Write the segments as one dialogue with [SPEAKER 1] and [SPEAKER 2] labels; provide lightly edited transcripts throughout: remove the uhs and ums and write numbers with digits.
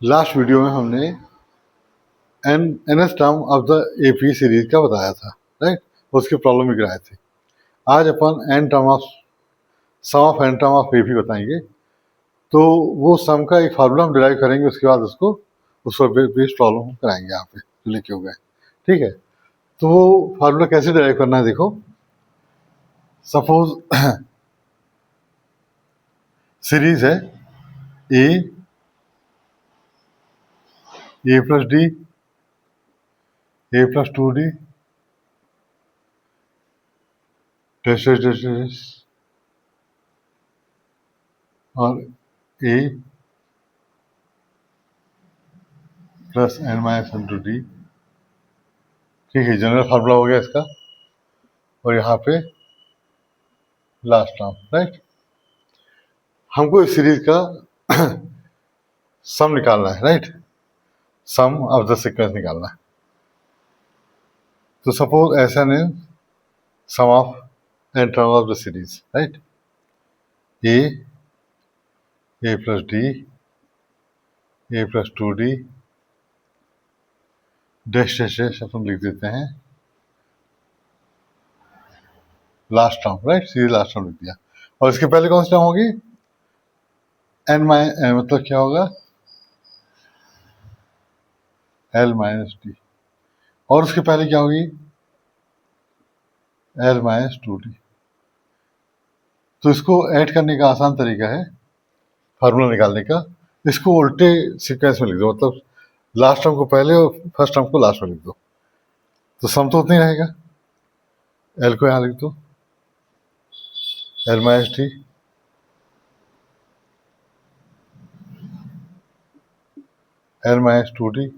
[SPEAKER 1] Last video में हमने NS term of the AP series का बताया था, राइट। उसके प्रॉब्लम भी कराए थे। आज अपन n term of sum of n term of AP बताएंगे। तो वो सम का एक फार्मूला हम डिराइव करेंगे, उसके बाद उसको उस पर बेस्ड प्रॉब्लम हम कराएंगे यहाँ पे जो लिखे हुए हैं, ठीक है। तो वो फार्मूला कैसे डिराइव करना है, देखो। सपोज सीरीज है a plus d, a plus 2d, test और a plus n minus n two d, ठीक है। जनरल फार्मूला हो गया इसका। और यहाँ पे लास्ट टर्म, राइट। हमको इस सीरीज का सम निकालना है, right. Sum of the sequence निकालना है। तो सपोज ऐसा ने sum of n term of the series, right. A plus d, a plus 2d, dash अपन लिख देते हैं last term, right. Series last term लिख दिया। और इसके पहले कौन सी टर्म होगी? एन मतलब क्या होगा? L minus D. और उसके पहले क्या होगी? L minus 2d। तो इसको ऐड करने का आसान तरीका है फार्मूला निकालने का, इसको उल्टे सीक्वेंस में लिख दो। मतलब लास्ट टर्म को पहले और फर्स्ट टर्म को लास्ट में लिख दो, तो सम तो उतना ही रहेगा। एल को यहाँ लिख दो, L minus D, L minus 2d,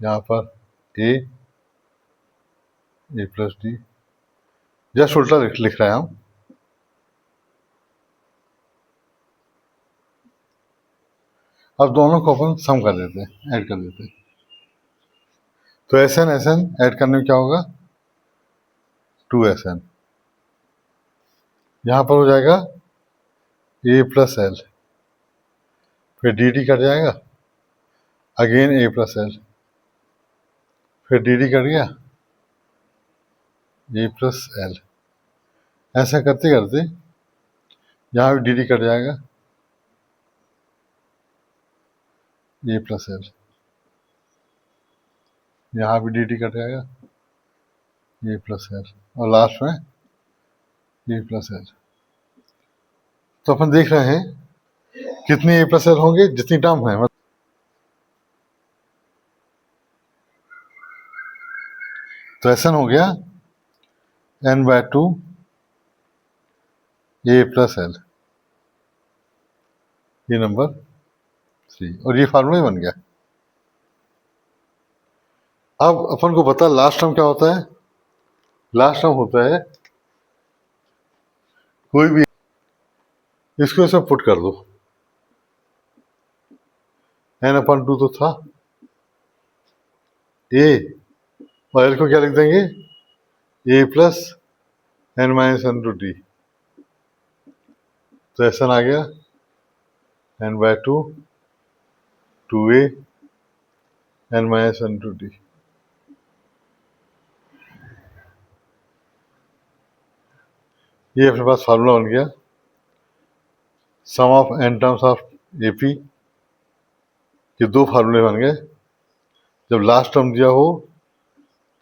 [SPEAKER 1] यहाँ पर ए प्लस डी, जस्ट उल्टा लिख रहे हैं हम। अब दोनों को अपन सम कर देते हैं, ऐड कर देते हैं। तो एस एन ऐड करने में क्या होगा? 2SN। यहाँ पर हो जाएगा ए प्लस एल, फिर डी कट जाएगा, अगेन ए प्लस एल, फिर डी कट गया, ए प्लस एल। ऐसा करते करते यहाँ भी डी कट जाएगा, ए प्लस एल, यहाँ भी डी कट जाएगा, ए प्लस एल, और लास्ट में ए प्लस एल। तो अपन देख रहे हैं कितने ए प्लस एल होंगे, जितनी टर्म है। तो एस एन हो गया n/2 ए प्लस एल, ये नंबर 3, और ये फार्मूला ही बन गया। अब अपन को पता लास्ट टर्म क्या होता है। लास्ट टर्म होता है कोई भी, इसको इसमें पुट कर दो, n/2 तो था, ए और एल को क्या लिख देंगे? A plus n minus n two d. तो एस एन आ गया n/2 2a n minus n two d. ये अपने पास फार्मूला बन गया, sum of n terms of AP के दो फार्मूले बन गए। जब लास्ट टर्म दिया हो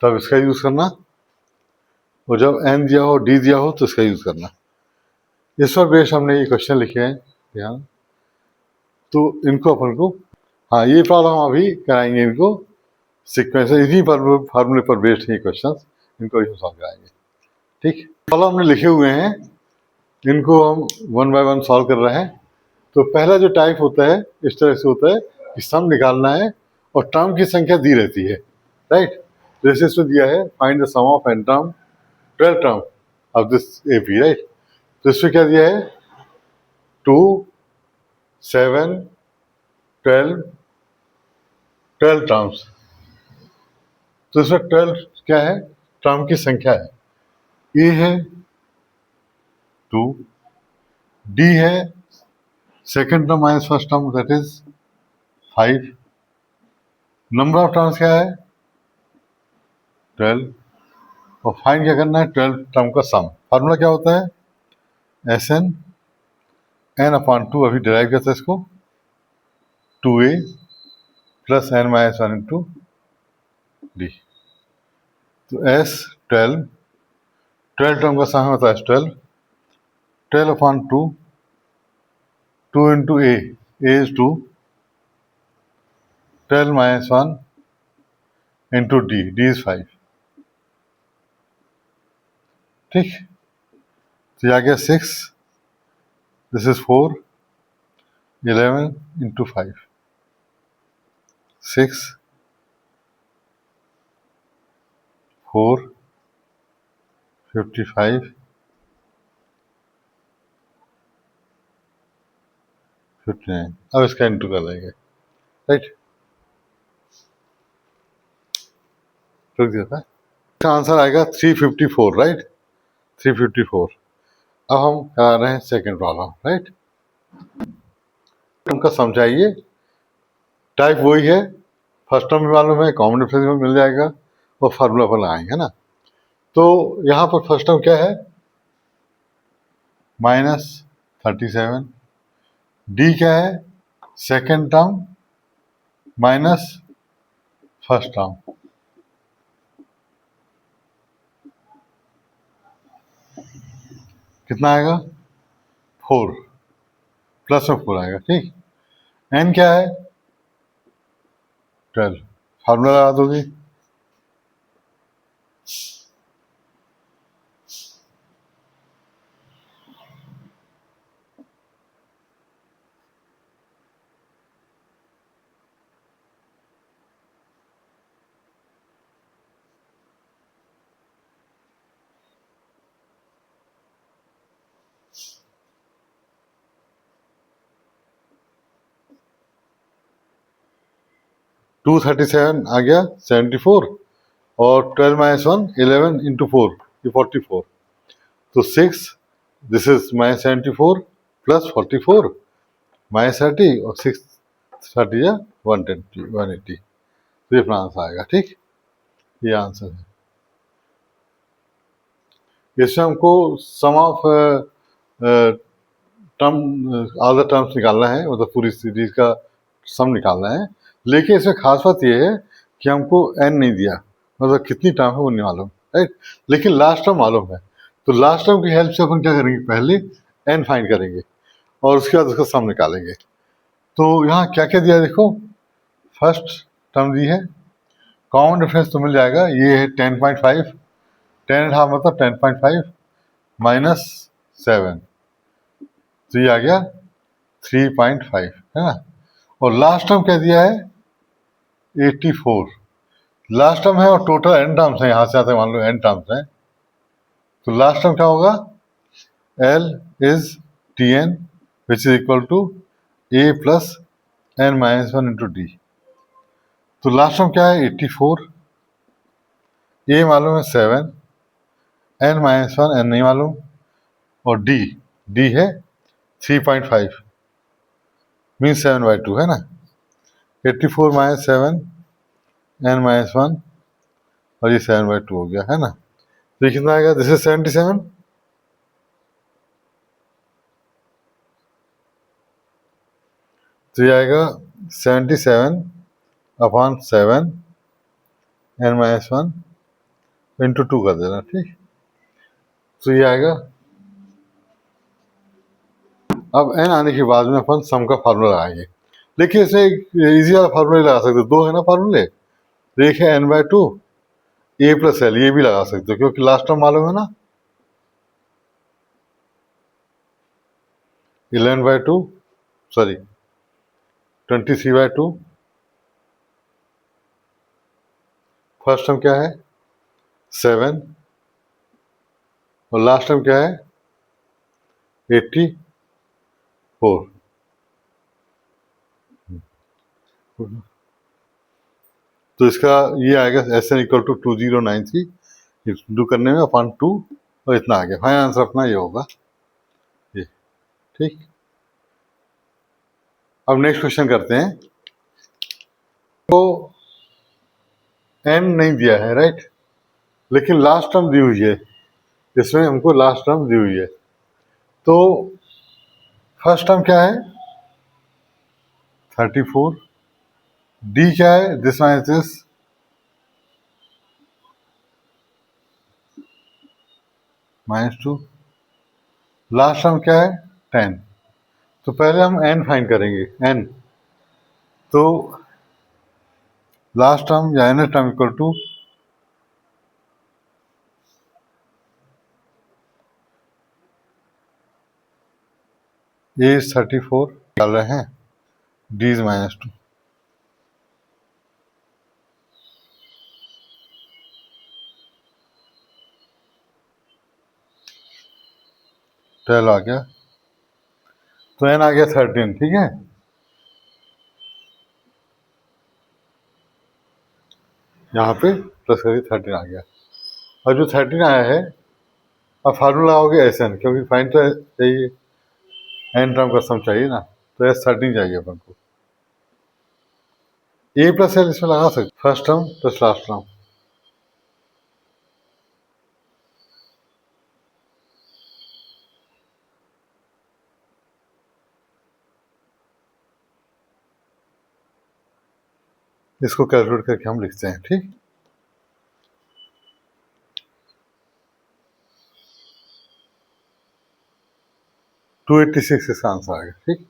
[SPEAKER 1] तब इसका यूज करना, और जब एन दिया हो, डी दिया हो, तो इसका यूज करना। इस पर बेस हमने ये क्वेश्चन लिखे हैं यहाँ। तो इनको अपन को, हाँ, ये प्रॉब्लम अभी कराएंगे इनको सीक्वेंस, इन्हीं फार्मूले पर बेस्ड है क्वेश्चन, इनको भी सॉल्व कराएंगे, ठीक। प्रॉब्लम हमने लिखे हुए हैं, इनको हम 1 बाय 1 सॉल्व कर रहे हैं। तो पहला जो टाइप होता है इस तरह से होता है कि सम निकालना है और टर्म की संख्या दी रहती है, राइट। जैसे इसमें दिया है find the sum of n term 12 term of this AP, right. तो इसमें क्या दिया है? 2 7 12 टर्म्स। तो इसमें 12 क्या है? टर्म की संख्या है। ए है, 2, डी है second term minus first term that is 5, number of terms क्या है 12, और फाइंड क्या करना है 12 टर्म का सम। फार्मूला क्या होता है एस एन एन अपॉन 2, अभी डिराइव करते हैं इसको 2a plus n minus 1 into d. तो एस 12 टर्म का सम होता है 12 upon 2 into a is 2, 12 minus 1 into D is 5। ठीक, तो ये आ गया 6, दिस इज 4, 11 इंटू 5, 6, 4, 55, 59। अब इसका इंटू कर लेंगे, राइट, रुक दिया था। इसका आंसर आएगा 354, राइट, 354। अब हम करा रहे हैं सेकेंड प्रॉब्लम, राइट। टर्म का समझाइए, टाइप वही है, फर्स्ट टर्म भी मालूम है, कॉमन डिफरेंस में मिल जाएगा और फार्मूला पर लगाएंगे ना। तो यहाँ पर फर्स्ट टर्म क्या है -37, डी क्या है second term minus first term, कितना आएगा 4, प्लस में 4 आएगा, ठीक। एन क्या है 12, फार्मूला लगा दोगे 237 आ गया 74, और 12 माइनस 1 11 इंटू 4 ये 44, तो 6, दिस इज -74 प्लस 44 -30 और 6 30 या 120 180, तो ये अपना आंसर आएगा, ठीक, ये आंसर है। इसमें हमको sum of term all the terms निकालना है, मतलब पूरी सीरीज का सम निकालना है, लेकिन इसमें खास बात यह है कि हमको एन नहीं दिया, मतलब कितनी टर्म है वो नहीं मालूम, राइट, लेकिन लास्ट टर्म मालूम है। तो लास्ट टर्म की हेल्प से अपन क्या करेंगे, पहले एन फाइंड करेंगे और उसके बाद उसका सम निकालेंगे। तो यहाँ क्या क्या दिया देखो, फर्स्ट टर्म दी है, कॉमन डिफरेंस तो मिल जाएगा, ये है 10.5, 10.5 मतलब 10.5 -7, तो ये आ गया 3.5, है ना। और लास्ट टर्म क्या दिया है 84, लास्ट टर्म है और टोटल एन टर्म्स है, यहाँ से आते मान लो एन टर्म्स हैं, तो लास्ट टर्म क्या होगा L is Tn which is equal to A plus n minus 1 into d. तो लास्ट टर्म क्या है 84, A मालूम है 7, n माइनस 1 n नहीं मालूम, और डी है 3.5 मीन 7/2, है ना। 84 माइनस 7 n माइनस 1 और ये 7/2 हो गया, है ना। तो कितना आएगा, दिस इज 77, तो ये आएगा 77 अपॉन 7 n माइनस 1 इंटू 2 कर देना, ठीक। तो ये आएगा, अब n आने के बाद में अपन सम का फार्मूला लगाएंगे, लेकिन इसमें इजी वाला फार्मूला लगा सकते हो, दो है ना फार्मूले, एक है n/2 A प्लस L, ये भी लगा सकते हो क्योंकि लास्ट टर्म मालूम है ना 11/2 सॉरी 23/2, फर्स्ट टर्म क्या है 7 और लास्ट टर्म क्या है 84। तो इसका ये आएगा SN इक्वल टू 2093, डू करने में अपॉन 2 और इतना आ गया, फाइनल आंसर अपना ये होगा। ठीक, अब नेक्स्ट क्वेश्चन करते हैं। तो एन नहीं दिया है, राइट, लेकिन लास्ट टर्म दी हुई है, इसमें हमको लास्ट टर्म दी हुई है। तो फर्स्ट टर्म क्या है? 34। डी क्या है? This minus this -2। Last term क्या है? 10। तो पहले हम एन फाइंड करेंगे। एन, तो लास्ट टर्म या एन टर्म इक्वल टू ए 34 डाल रहे हैं, डी इज -2। ट्वेल्व आ गया, तो एन आ गया 13। ठीक है, यहाँ पे प्लस करके 13 आ गया। और जो 13 आया है, अब फार्मूला लगाओगे एस एन, क्योंकि फाइन तो चाहिए, एन टर्म का सम चाहिए ना, तो एस 13 चाहिए अपन को। ए प्लस एल इसमें लगा सकते, first term plus last term. इसको कैलकुलेट करके हम लिखते हैं। ठीक, 286 इसका आंसर आ गया। ठीक,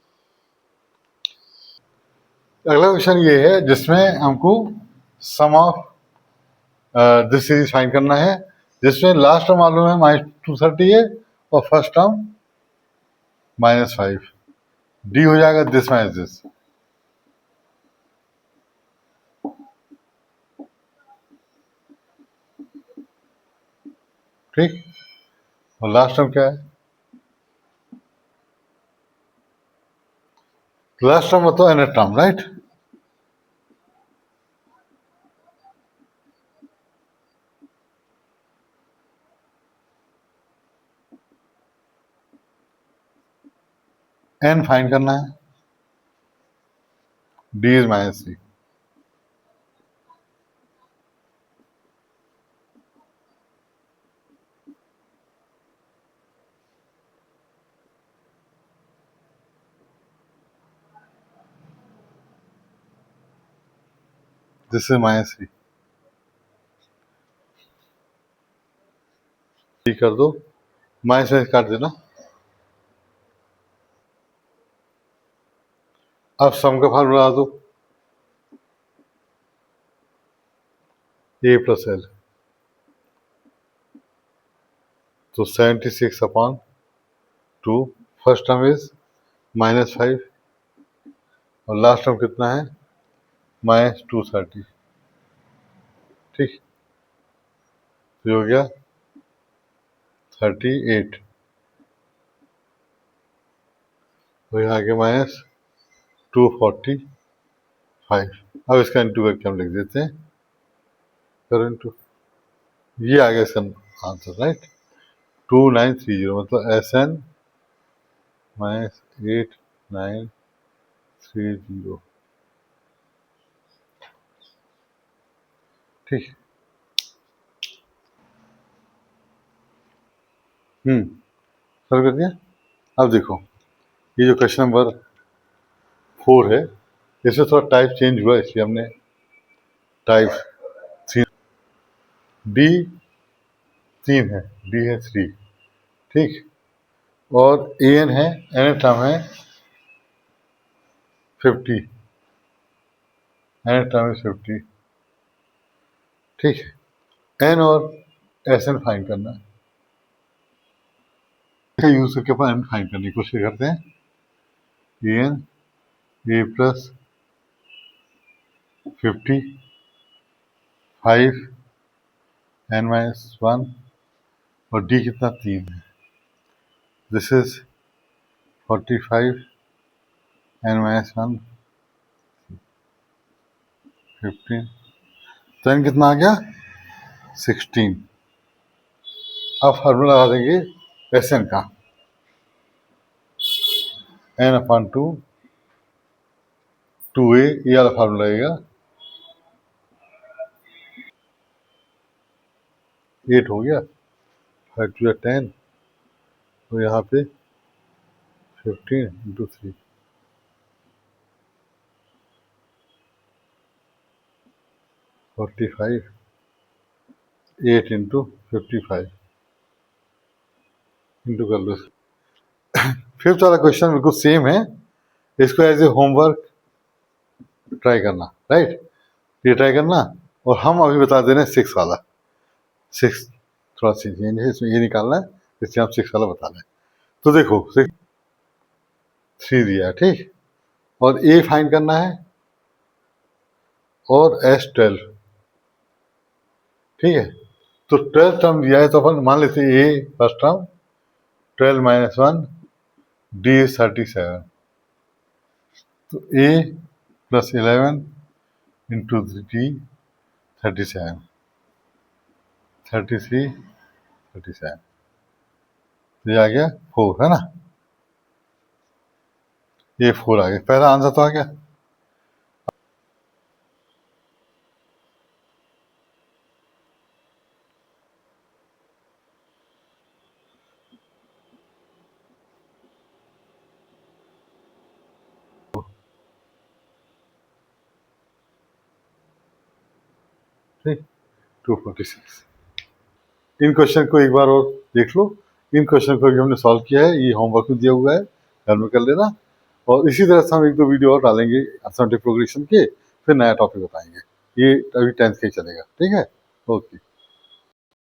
[SPEAKER 1] अगला क्वेश्चन ये है जिसमें हमको sum of this series find करना है, जिसमें लास्ट टर्म मालूम है -230 है और फर्स्ट टर्म -5। डी हो जाएगा दिस माइनस दिस। ठीक, और लास्ट टर्म क्या है? लास्ट टर्म मतलब n term, right. N find करना है, डी इज -3। This is -3। ठीक कर दो, माइनस में काट देना। अब सम का फार्मूला दो, ए प्लस एल, तो 76/2। फर्स्ट टर्म इज -5 और लास्ट टर्म कितना है? -230। ठीक, तो ये हो गया 38, तो यहाँ आगे -245। अब इसका इंटू करके हम लिख देते हैं, करो इंटू, ये आ गया इसका आंसर, राइट। 2930 मतलब SN -8930। ठीक, सर कर दिया। अब देखो, ये जो क्वेश्चन नंबर 4 है, इसमें थोड़ा टाइप चेंज हुआ, इसलिए हमने टाइप 3, डी 3 है, डी है 3। ठीक, और एन है, एन टर्म है 50, एन टर्म है 50। ठीक है, एन और एस एन फाइंड करना है, यूज करके अपन एन फाइंड करने की कोशिश करते हैं। एन ए प्लस 50, 5 n-1 और डी कितना? 3 है। दिस इज 45 n-1 15, तो एन कितना आ गया? 16। अब फार्मूला लगा देंगे एस एन का, n/2 2a, ये वाला फार्मूला लगेगा। 8 हो गया, 5 2 10, तो यहाँ पे 15 × 3, 45, 8 × 55 इंटू कर लो। फिफ्थ वाला क्वेश्चन बिल्कुल सेम है, इसको एज ए होमवर्क ट्राई करना, राइट, ये ट्राई करना। और हम अभी बता दे रहे हैं 6 वाला। 6 थोड़ा सी चेंज है इसमें, ये निकालना है, इसलिए हम 6 वाला बता रहे हैं। तो देखो 6 3 दिया है, ठीक, और ए फाइंड करना है और एस 12, ठीक है। तो 12 टर्म दिया है, तो अपन मान लेते हैं ए फर्स्ट टर्म 12 - 1 डी इज 37, तो ए + 11 × डी 37, 33 37, ये आ गया 4, है ना, ये 4 आ गया, पहला आंसर तो आ गया। ठीक, 246। इन क्वेश्चन को एक बार और देख लो, इन क्वेश्चन को भी हमने सॉल्व किया है, ये होमवर्क में दिया हुआ है, घर में कर लेना। और इसी तरह से हम 1-2 वीडियो और डालेंगे अर्थमेटिक प्रोग्रेशन के, फिर नया टॉपिक बताएंगे। ये अभी 10th का ही चलेगा, ठीक है, ओके।